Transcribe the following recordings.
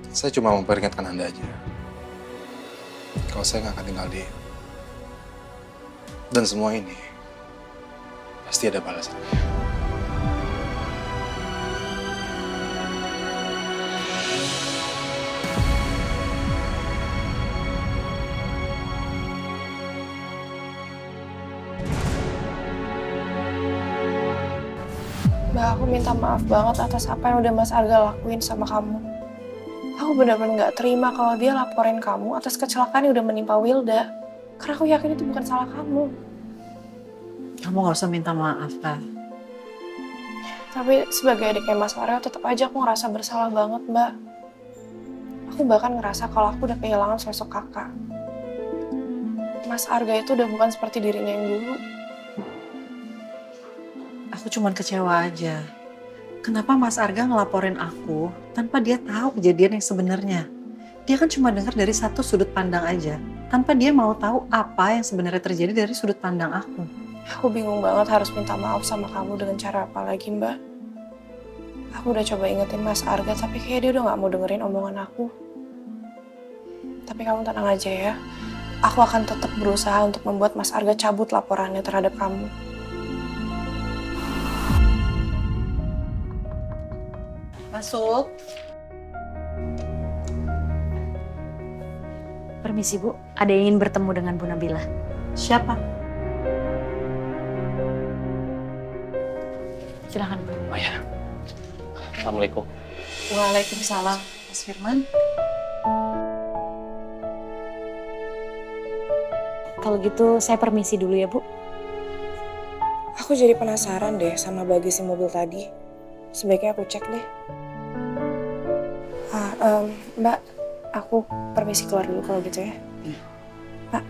Saya cuma memperingatkan Anda aja. Kalau saya nggak akan tinggal diam. Dan semua ini pasti ada balasannya. Mbak, aku minta maaf banget atas apa yang udah Mas Arga lakuin sama kamu. Aku benar-benar nggak terima kalau dia laporin kamu atas kecelakaan yang udah menimpa Wilda. Karena aku yakin itu bukan salah kamu. Kamu gak usah minta maaf, Kak. Tapi sebagai adiknya Mas Arga, tetap aja aku ngerasa bersalah banget, Mbak. Aku bahkan ngerasa kalau aku udah kehilangan sosok kakak. Mas Arga itu udah bukan seperti dirinya yang dulu. Aku cuman kecewa aja. Kenapa Mas Arga ngelaporin aku tanpa dia tahu kejadian yang sebenarnya? Dia kan cuma dengar dari satu sudut pandang aja, tanpa dia mau tahu apa yang sebenarnya terjadi dari sudut pandang aku. Aku bingung banget harus minta maaf sama kamu dengan cara apa lagi, Mbak. Aku udah coba ingetin Mas Arga, tapi kayak dia udah gak mau dengerin omongan aku. Tapi kamu tenang aja ya. Aku akan tetap berusaha untuk membuat Mas Arga cabut laporannya terhadap kamu. Masuk. Permisi Bu, ada yang ingin bertemu dengan Bu Nabila. Siapa? Silakan Bu. Oh ya. Assalamualaikum. Waalaikumsalam, Mas Firman. Kalau gitu saya permisi dulu ya Bu. Aku jadi penasaran deh sama bagasi mobil tadi. Sebaiknya aku cek deh. Mbak, aku permisi keluar dulu kalau gitu ya. Pak.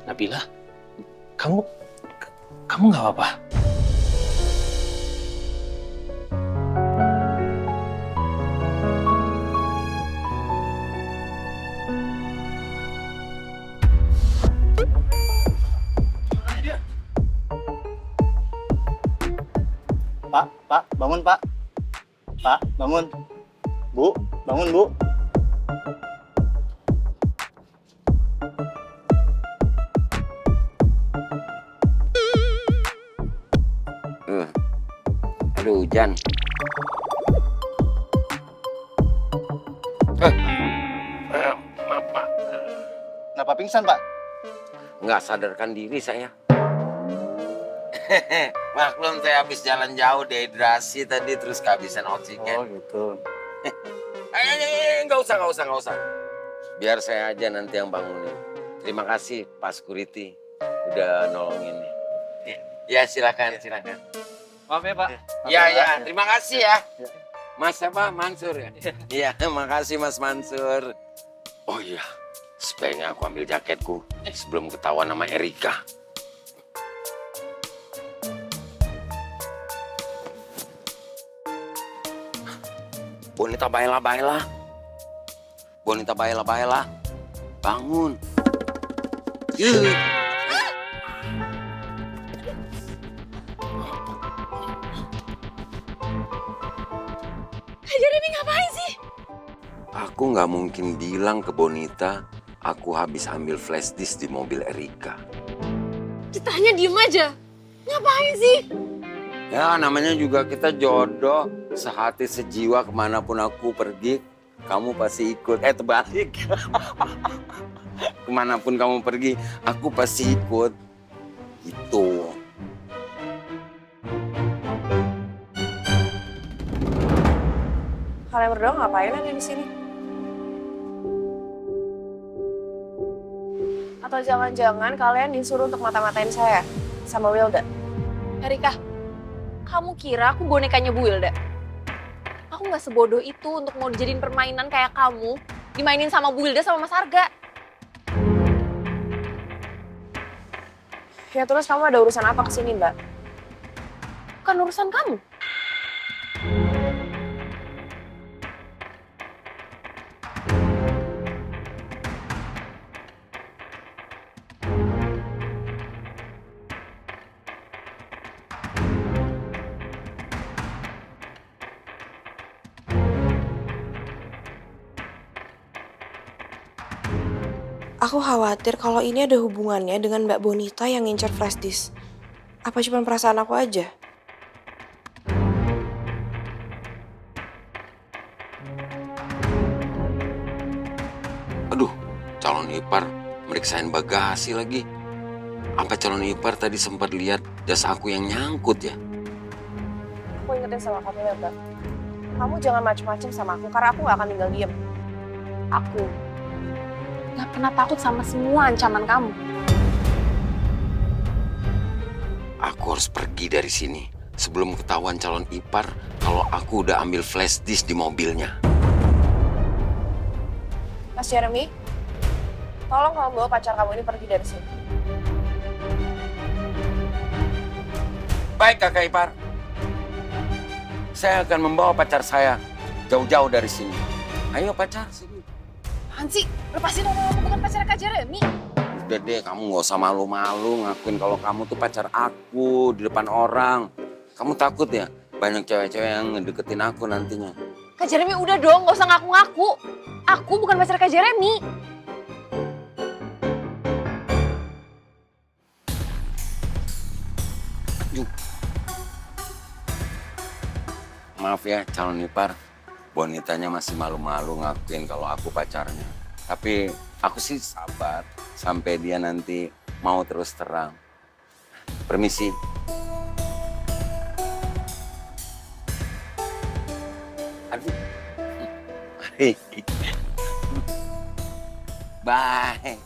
Nabila, kamu nggak apa-apa? Pak, bangun Pak. Pak, bangun. Bu, bangun Bu. Aduh, hujan. Kenapa pingsan Pak? Nggak sadarkan diri saya. Maklum saya habis jalan jauh, dehidrasi tadi terus kehabisan oksigen. Oh gitu. Nggak usah. Biar saya aja nanti yang bangunin. Terima kasih Pak Security udah nolongin nih. Ya silakan. Maaf ya Pak. Ya, terima kasih ya. Mas apa? Mansur ya? Iya, makasih Mas Mansur. Oh iya, sebaiknya aku ambil jaketku sebelum ketahuan sama Erika. Bonita baiklah. Bonita baiklah. Bangun. Jeremy ngapain sih? Aku nggak mungkin bilang ke Bonita aku habis ambil flash disk di mobil Erika. Ditanya diem aja. Ngapain sih? Ya namanya juga kita jodoh, sehati sejiwa kemanapun aku pergi, kamu pasti ikut. Terbalik. Kemanapun kamu pergi, aku pasti ikut. Gitu. Kalian berdua ngapain ada di sini? Atau jangan-jangan kalian disuruh untuk mata-matain saya sama Wilda? Erika, kamu kira aku bonekanya Bu Wilda? Aku nggak sebodoh itu untuk mau dijadiin permainan kayak kamu, dimainin sama Bu Wilda sama Mas Arga. Ya terus kamu ada urusan apa kesini, Mbak? Bukan urusan kamu. Aku khawatir kalau ini ada hubungannya dengan Mbak Bonita yang ngincer flash disk. Apa cuma perasaan aku aja? Aduh, calon ipar meriksain bagasi lagi. Apa calon ipar tadi sempat lihat jas aku yang nyangkut ya? Aku ingetin sama kamu ya, Mbak. Kamu jangan macem-macem sama aku, karena aku gak akan tinggal diem. Aku gak pernah takut sama semua ancaman kamu. Aku harus pergi dari sini sebelum ketahuan calon ipar kalau aku udah ambil flash disk di mobilnya. Mas Jeremy, tolong kamu bawa pacar kamu ini pergi dari sini. Baik kakak ipar. Saya akan membawa pacar saya jauh-jauh dari sini. Ayo pacar, sini. Hansi, lepasin dong, aku bukan pacar Kak Jeremy. Udah deh, kamu gak usah malu-malu ngakuin kalau kamu tuh pacar aku di depan orang. Kamu takut ya? Banyak cewek-cewek yang ngedeketin aku nantinya. Kak Jeremy udah dong, gak usah ngaku-ngaku. Aku bukan pacar Kak Jeremy. Maaf ya calon ipar, Bonitanya masih malu-malu ngakuin kalau aku pacarnya. Tapi aku sih sabar sampai dia nanti mau terus terang. Permisi. Aduh. Bye.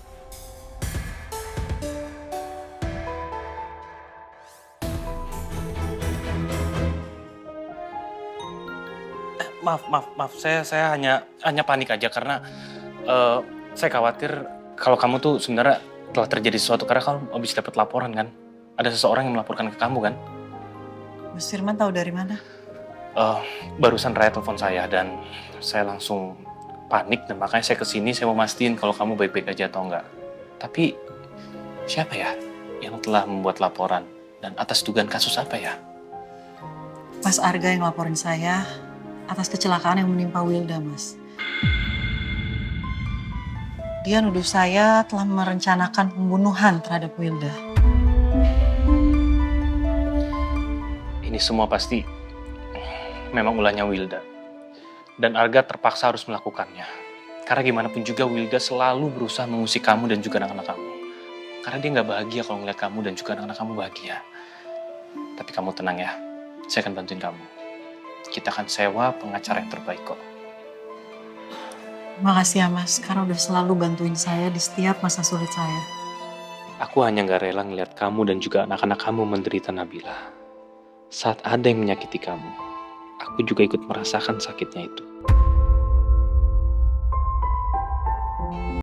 Maaf. Saya hanya panik aja karena saya khawatir kalau kamu tuh sebenarnya telah terjadi sesuatu karena kamu habis dapat laporan kan. Ada seseorang yang melaporkan ke kamu kan? Mas Firman tahu dari mana? Barusan Raya telepon saya dan saya langsung panik dan makanya saya kesini saya mau mastiin kalau kamu baik-baik aja atau enggak. Tapi siapa ya yang telah membuat laporan dan atas dugaan kasus apa ya? Mas Arga yang laporin saya atas kecelakaan yang menimpa Wilda, Mas. Dia nuduh saya telah merencanakan pembunuhan terhadap Wilda. Ini semua pasti memang ulahnya Wilda. Dan Arga terpaksa harus melakukannya. Karena gimana pun juga Wilda selalu berusaha mengusik kamu dan juga anak-anak kamu. Karena dia nggak bahagia kalau ngeliat kamu dan juga anak-anak kamu bahagia. Tapi kamu tenang ya, saya akan bantuin kamu. Kita akan sewa pengacara yang terbaik kok. Makasih ya Mas, karena udah selalu bantuin saya di setiap masa sulit saya. Aku hanya gak rela ngeliat kamu dan juga anak-anak kamu menderita, Nabila. Saat ada yang menyakiti kamu, aku juga ikut merasakan sakitnya itu.